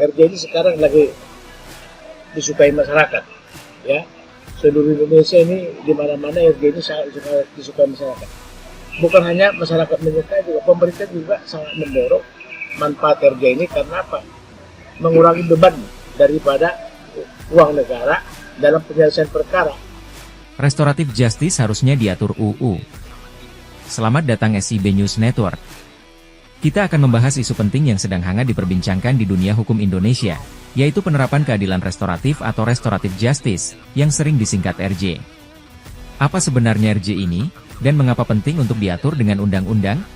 RJ ini sekarang lagi disukai masyarakat, ya. Seluruh Indonesia ini di mana-mana RJ ini sangat disukai masyarakat. Bukan hanya masyarakat menyukai, juga pemerintah juga sangat mendorong manfaat RJ ini karena apa? Mengurangi beban daripada uang negara dalam penyelesaian perkara. Restoratif justice harusnya diatur UU. Selamat datang SIB News Network. Kita akan membahas isu penting yang sedang hangat diperbincangkan di dunia hukum Indonesia, yaitu penerapan keadilan restoratif atau restoratif justice, yang sering disingkat RJ. Apa sebenarnya RJ ini, dan mengapa penting untuk diatur dengan undang-undang?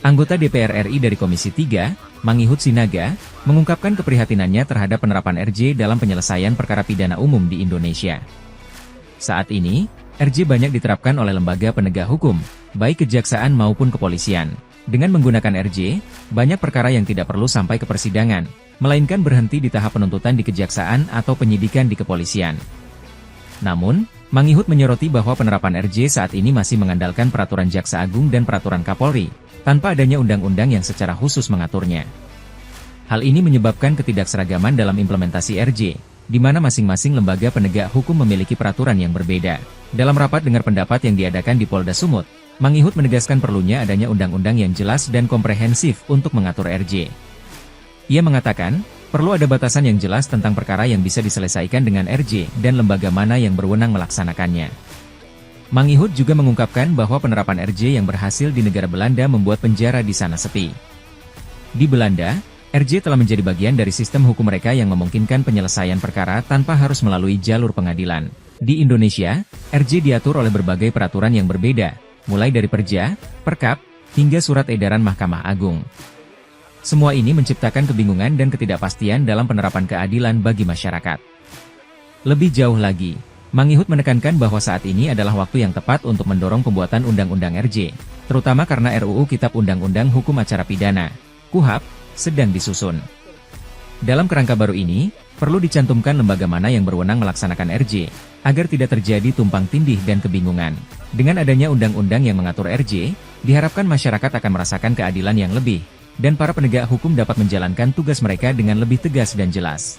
Anggota DPR RI dari Komisi 3, Mangihut Sinaga, mengungkapkan keprihatinannya terhadap penerapan RJ dalam penyelesaian perkara pidana umum di Indonesia. Saat ini, RJ banyak diterapkan oleh lembaga penegak hukum, baik kejaksaan maupun kepolisian. Dengan menggunakan RJ, banyak perkara yang tidak perlu sampai ke persidangan, melainkan berhenti di tahap penuntutan di kejaksaan atau penyidikan di kepolisian. Namun, Mangihut menyoroti bahwa penerapan RJ saat ini masih mengandalkan peraturan Jaksa Agung dan peraturan Kapolri, tanpa adanya undang-undang yang secara khusus mengaturnya. Hal ini menyebabkan ketidakseragaman dalam implementasi RJ, di mana masing-masing lembaga penegak hukum memiliki peraturan yang berbeda. Dalam rapat dengar pendapat yang diadakan di Polda Sumut, Mangihut menegaskan perlunya adanya undang-undang yang jelas dan komprehensif untuk mengatur RJ. Ia mengatakan, perlu ada batasan yang jelas tentang perkara yang bisa diselesaikan dengan RJ dan lembaga mana yang berwenang melaksanakannya. Mangihut juga mengungkapkan bahwa penerapan RJ yang berhasil di negara Belanda membuat penjara di sana sepi. Di Belanda, RJ telah menjadi bagian dari sistem hukum mereka yang memungkinkan penyelesaian perkara tanpa harus melalui jalur pengadilan. Di Indonesia, RJ diatur oleh berbagai peraturan yang berbeda, mulai dari Perja, Perkap, hingga Surat Edaran Mahkamah Agung. Semua ini menciptakan kebingungan dan ketidakpastian dalam penerapan keadilan bagi masyarakat. Lebih jauh lagi, Mangihut menekankan bahwa saat ini adalah waktu yang tepat untuk mendorong pembuatan Undang-Undang RJ, terutama karena RUU Kitab Undang-Undang Hukum Acara Pidana, KUHAP, sedang disusun. Dalam kerangka baru ini, perlu dicantumkan lembaga mana yang berwenang melaksanakan RJ, agar tidak terjadi tumpang tindih dan kebingungan. Dengan adanya undang-undang yang mengatur RJ, diharapkan masyarakat akan merasakan keadilan yang lebih, dan para penegak hukum dapat menjalankan tugas mereka dengan lebih tegas dan jelas.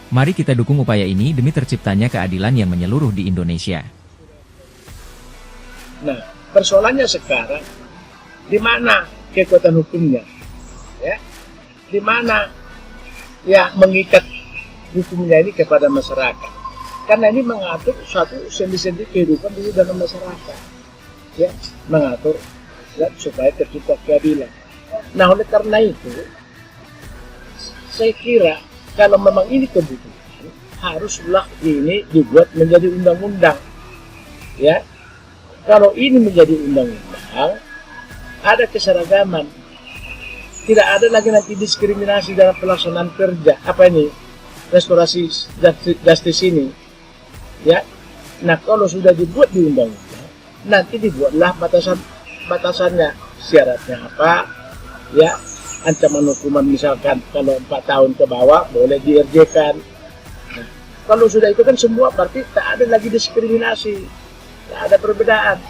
Mari kita dukung upaya ini demi terciptanya keadilan yang menyeluruh di Indonesia. Nah, persoalannya sekarang, di mana kekuatan hukumnya? Ya, di mana ya mengikat hukumnya ini kepada masyarakat? Karena ini mengatur suatu sendi-sendi kehidupan di dalam masyarakat, ya, mengatur ya, supaya tercipta keadilan. Nah, oleh karena itu, saya kira kalau memang ini kebutuhan, haruslah ini dibuat menjadi undang-undang. Ya, kalau ini menjadi undang-undang, ada keseragaman. Tidak ada lagi nanti diskriminasi dalam pelaksanaan kerja. Apa ini? Restorasi justice ini. Ya. Nah, kalau sudah dibuat di undang-undang, nanti dibuatlah batasannya. Syaratnya apa? Ya, ancaman hukuman misalkan kalau 4 tahun ke bawah boleh di-RJ-kan. Nah, kalau sudah itu kan semua berarti tak ada lagi diskriminasi, tak ada perbedaan.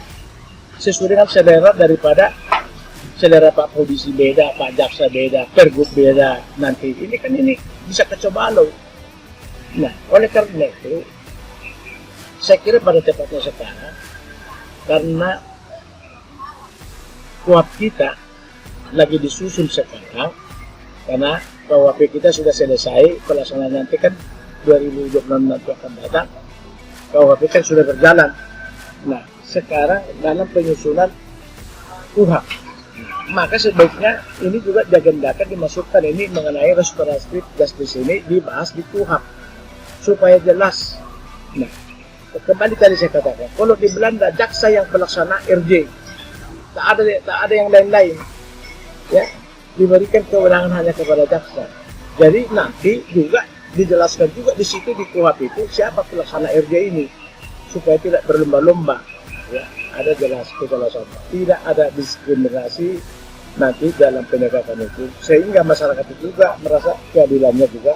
Sesuai dengan selera daripada selera Pak Polisi beda, Pak Jaksa beda, Pergub beda. Nanti ini kan ini bisa kacau balau. Nah, oleh karena itu, saya kira pada tepatnya sekarang, karena KUHP kita lagi disusun sekarang, karena KUHP kita sudah selesai, pelaksanaan nanti kan 2026 nanti akan datang, KUHP kan sudah berjalan. Nah, sekarang dalam penyusunan KUHP, maka sebaiknya ini juga diagendakan dimasukkan ini mengenai restoratif justice ini dibahas di KUHP supaya jelas. Nah, kembali tadi saya katakan, kalau di Belanda jaksa yang pelaksana RJ, tak ada yang lain-lain. Ya, diberikan kewenangan hanya kepada jaksa. Jadi nanti juga dijelaskan juga di situ di KUHP itu siapa pelaksana RJ ini supaya tidak berlomba-lomba. Ya, ada jelas kejelasan. Tidak ada diskriminasi nanti dalam penegakan hukum, sehingga masyarakat itu juga merasa keadilannya juga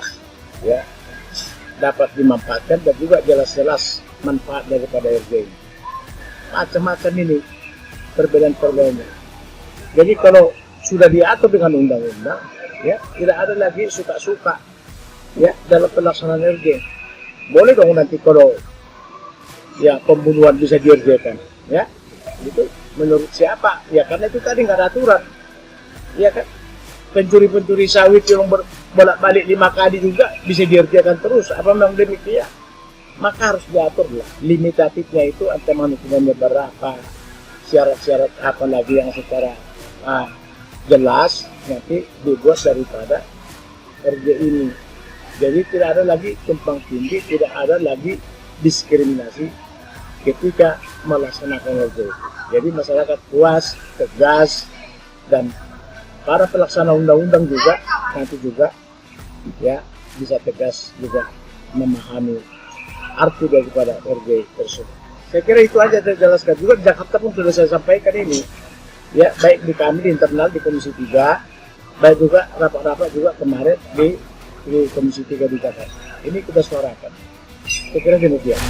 ya dapat dimanfaatkan dan juga jelas-jelas manfaat daripada RJ ini. Macam-macam ini perbedaan-perbedaannya. Jadi kalau sudah diatur dengan undang-undang, Ya, tidak ada lagi suka-suka ya dalam pelaksanaan RJ. Boleh dong nanti kalau ya pembunuhan bisa dikerjakan, ya itu menurut siapa? Ya karena itu tadi nggak ada aturan, ya kan? Pencuri-pencuri sawit yang bolak-balik 5 kali juga bisa dikerjakan terus. Apa memang demikian? Maka harus diatur lah. Limitatifnya itu ancaman hukumannya berapa, syarat-syarat apa lagi yang secara jelas nanti dibuat daripada RJ ini. Jadi tidak ada lagi tumpang tindih, tidak ada lagi diskriminasi ketika melaksanakan RJ. Jadi masyarakat puas, tegas, dan para pelaksana undang-undang juga nanti juga ya bisa tegas juga memahami arti daripada RJ tersebut. Saya kira itu aja saya jelaskan juga. Di Jakarta pun sudah saya sampaikan ini, ya baik di kami di internal di Komisi 3, baik juga rapat-rapat juga kemarin di Komisi 3 di Jakarta. Ini kita suarakan. Saya kira demikian.